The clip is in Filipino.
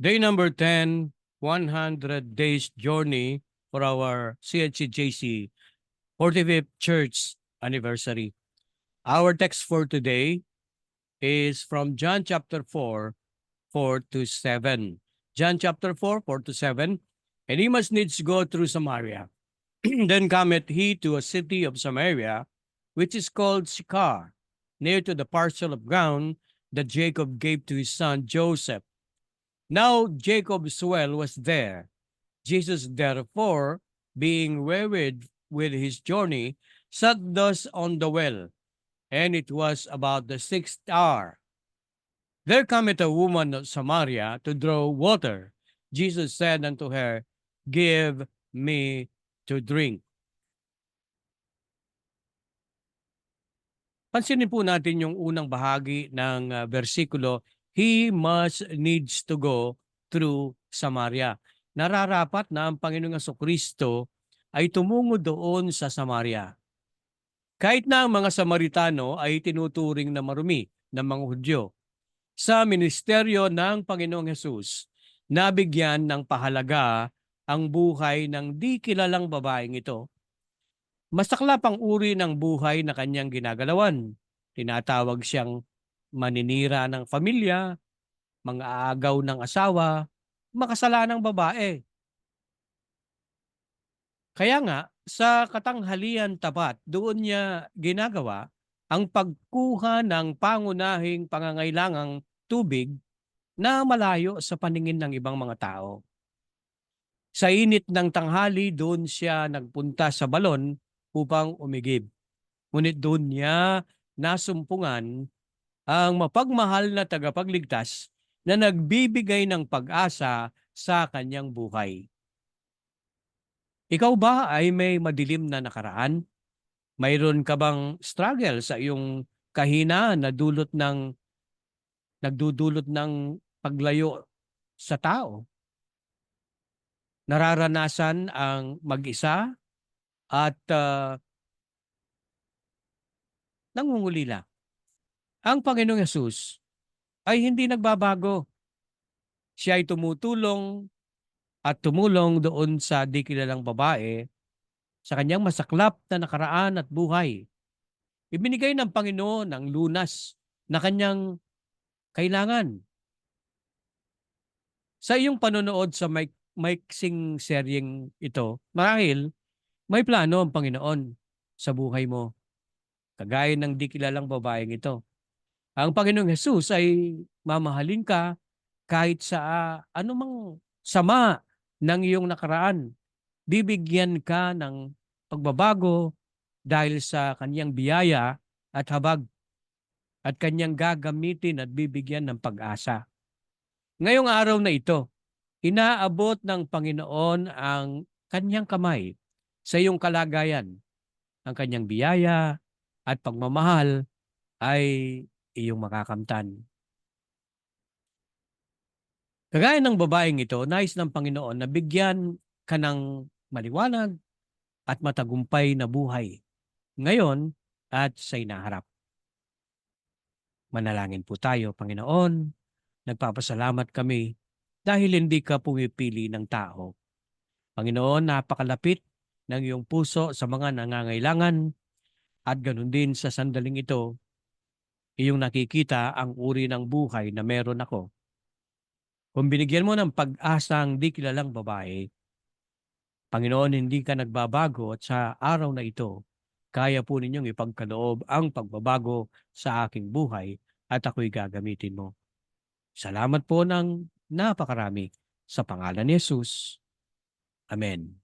Day number 10, 100 days journey for our CHCJC 45th Church anniversary. Our text for today is from John chapter 4, 4 to 7. John chapter 4, 4 to 7. And he must needs go through Samaria. Then cometh he to a city of Samaria, which is called Sychar, near to the parcel of ground that Jacob gave to his son Joseph. Now Jacob's well was there. Jesus therefore, being wearied with his journey, sat thus on the well, and it was about the 6th hour. There cometh a woman of Samaria to draw water. Jesus said unto her, Give me to drink. Pansinin po natin yung unang bahagi ng versikulo, He must needs to go through Samaria. Nararapat na ang Panginoong Jesucristo ay tumungo doon sa Samaria. Kahit na ang mga Samaritano ay tinuturing na marumi ng mga Hudyo, sa ministeryo ng Panginoong Hesus, nabigyan ng pahalaga ang buhay ng di kilalang babaeng ito. Masaklap ang uri ng buhay na kanyang ginagalawan. Tinatawag siyang maninira ng pamilya, mga aagaw ng asawa, makasalanang babae. Kaya nga, sa katanghalian tapat, doon niya ginagawa ang pagkuha ng pangunahing pangangailangang tubig na malayo sa paningin ng ibang mga tao. Sa init ng tanghali, doon siya nagpunta sa balon upang umigib. Ngunit doon niya nasumpungan ang mapagmahal na tagapagligtas na nagbibigay ng pag-asa sa kanyang buhay. Ikaw ba ay may madilim na nakaraan? Mayroon ka bang struggle sa iyong kahinaan na nagdudulot ng paglayo sa tao? Nararanasan ang mag-isa at nangungulila. Ang Panginoong Hesus ay hindi nagbabago. Siya ay tumutulong at tumulong doon sa di kilalang babae sa kanyang masaklap na nakaraan at buhay. Ibinigay ng Panginoon ang lunas na kanyang kailangan. Sa iyong panonood sa maiksing seryeng ito, marahil may plano ang Panginoon sa buhay mo. Kagaya ng di kilalang babaeng ito. Ang Panginoong Hesus ay mamahalin ka kahit sa anumang sama ng iyong nakaraan. Bibigyan ka ng pagbabago dahil sa kanyang biyaya at habag at kanyang gagamitin at bibigyan ng pag-asa. Ngayong araw na ito, inaabot ng Panginoon ang kanyang kamay sa iyong kalagayan. Ang kanyang biyaya at pagmamahal ay iyong makakamtan. Kagaya ng babaeng ito, nais ng Panginoon na bigyan ka ng maliwanag at matagumpay na buhay ngayon at sa inaharap. Manalangin po tayo, Panginoon. Nagpapasalamat kami dahil hindi ka pumipili ng tao. Panginoon, napakalapit ng iyong puso sa mga nangangailangan at ganun din sa sandaling ito, iyong nakikita ang uri ng buhay na meron ako. Kung binigyan mo ng pag-asang di kilalang babae, Panginoon, hindi ka nagbabago at sa araw na ito, kaya po ninyong ipagkaloob ang pagbabago sa aking buhay at ako'y gagamitin mo. Salamat po ng napakarami sa pangalan ni Jesus. Amen.